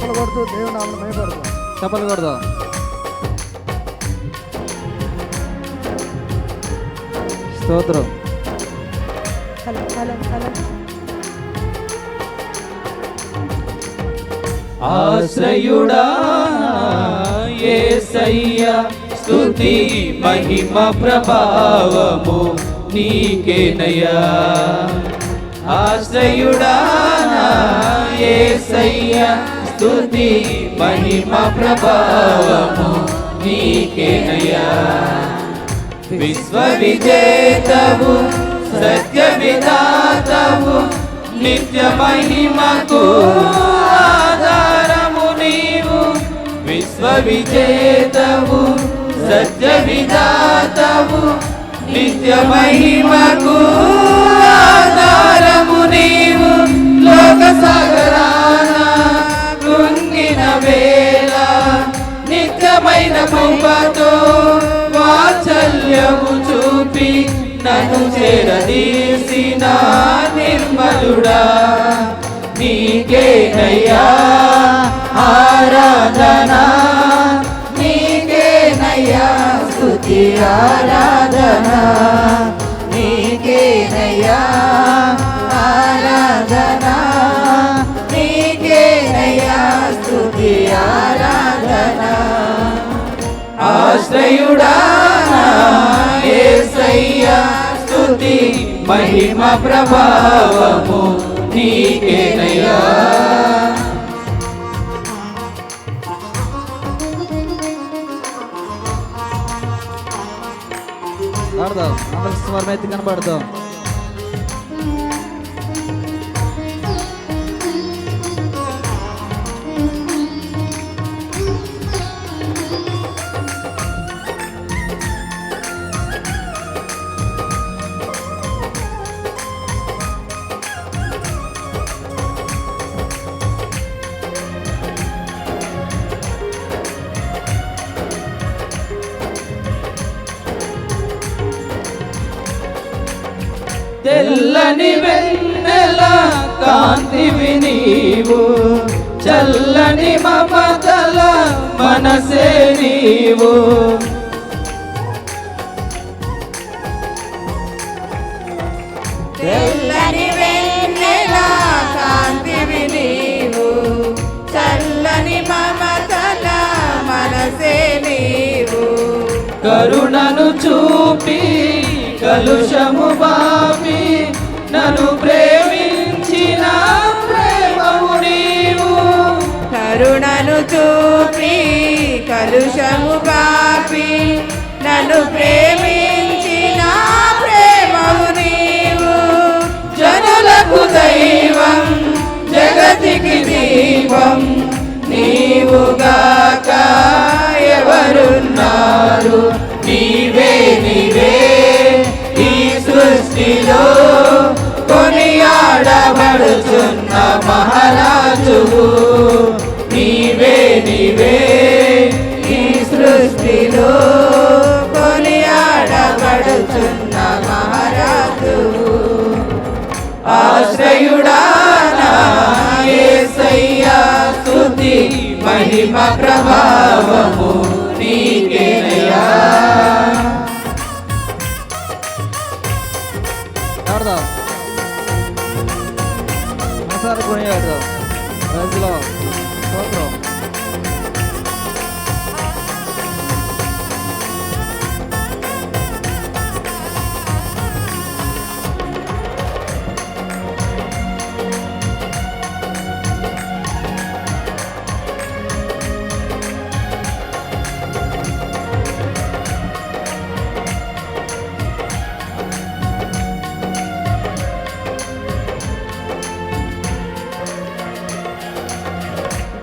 చప్పలు కొడుతూ దేవుని నామమును మహిమపడదాం. చప్పలు కొడదాం. స్తోత్రం. ఆశ్రయుడా యేసయ్యా, స్తుతి మహిమ ప్రభావము నీకేనయ్యా. ఆశ్రయుడా యేసయ్యా, స్తుతి మహిమ ప్రభావము నీకేనయ్యా. విశ్వ విజేతవు, సత్య విధాతవు, నిత్య మహిమకు ఆధారము నీవు. విశ్వ విజేతవు, సత్య విధాతవు, నిత్య మహిమకు ఆధారము నీవు. లోక సాగరాన కృంగిన వేళ నిత్యమైన కృపతో వాత్సల్యము చూపి నన్ను చేరదీసిన నిర్మలుడా, నీకేనయ్యా ఆరాధనా, నీకేనయ్యా స్తుతి ఆరాధనా, నీకేనయ్యా ఆరాధనా, నీకేనయ్యా స్తుతి ఆరాధనా. ఆశ్రయుడా యేసయ్యా, స్తుతి మహిమ ప్రభావము నీకేనయ్యా. ఆడదాం, అందరికి స్వరమైతే కనబడదాం. తెల్లని వెన్నెల కాంతివి నీవు, చల్లని మమతల మనసే నీవు. తెల్లని వెన్నెల కాంతివి నీవు, చల్లని మమతల మనసే నీవు. కరుణను చూపి కలుషము బాపి నన్ను ప్రేమించిన ప్రేమము నీవు. కరుణను చూపి కలుషము బాపి నన్ను ప్రేమించిన ప్రేమము నీవు. జనులకు దైవం, జగతికి దీపం, నీవుగాక ఎవరున్నారు. నీవే నీవే ఈ సృష్టిలో కొనియాడబడుచున్న మహారాజువు. నీవే నీవే ఈ సృష్టిలో కొనియాడబడుచున్న మహారాజువు. ఆశ్రయుడా యేసయ్యా, స్తుతి మహిమ ప్రభావము నీకేనయ్యా. ఆడదాం, మనసారి కొనియాడదాం. ప్రజలో స్తోత్రం.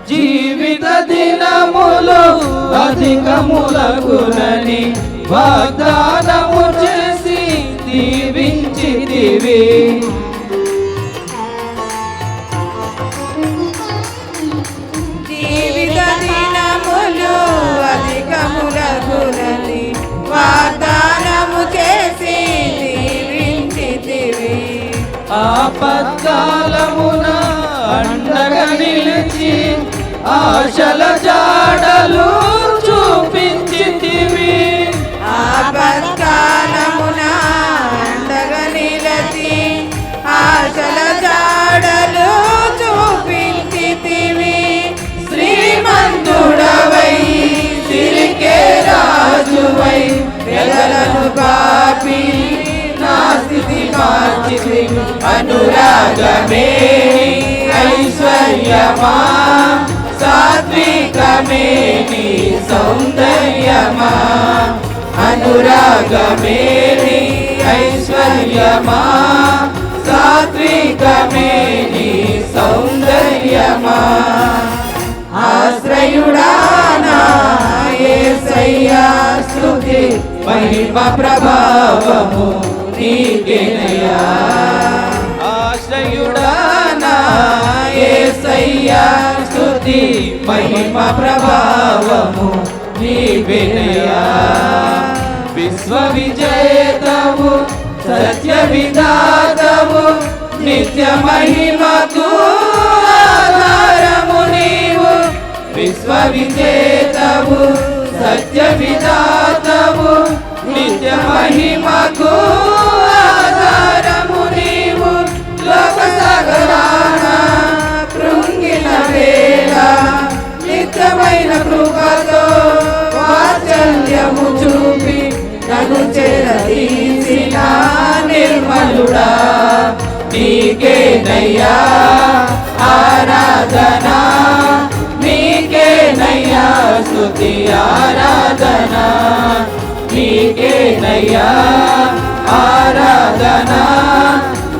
జీవిత దినములు అధికములగునని వాగ్దానము చేసి దీవించితివి. జీవిత దినములు అధికములగునని వాగ్దానము చేసి దీవించితివి. ఆపత్కాలమున అండగా నిలిచి ఆశల జాడలు చూపించితివి. ఆపత్కాలమున అండగా నిలచి ఆశల జాడలు చూపించితివి. శ్రీమంతుడవై సిరికే రాజువై పెదలను పాపి నా స్థితి మార్చితి. అనురాగమే ఐశ్వర్యమా సాత్వికమే నీ సౌందర్యమా. అనురాగమే నీ ఐశ్వర్యమా సాత్వికమే నీ సౌందర్యమా. ఆశ్రయుడా నా యేసయ్యా స్తుతి మహిమ ప్రభావము నీకేనయ్యా. ఆశ్రయుడా నా యేసయ్యా స్తుతి మహిమ ప్రభావము నీవేనయ్యా. విశ్వ విజేతవు సత్య విధాతవు నిత్య మహిమకు ఆధారము నీవు. విశ్వ విజేతవు సత్య విధాతవు నిత్య మహిమకు ఆధారము నీవు. లోక సాగరాన కృంగిన వేళ నిత్యమైన కృపతో వాత్సల్యము చూపి నన్ను చేరదీసిన నిర్మలుడా నీకేనయ్యా ఆరాధన. నీకేనయ్యా స్తుతి ఆరాధన. నీకేనయ్యా ఆరాధన.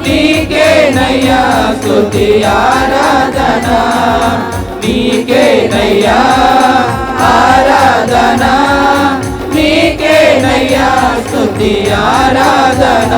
నీకేనయ్యా స్తుతి ఆరాధన. నీకేనయ్యా ఆరాధన. నీకేనయ్యా స్తుతి ఆరాధన.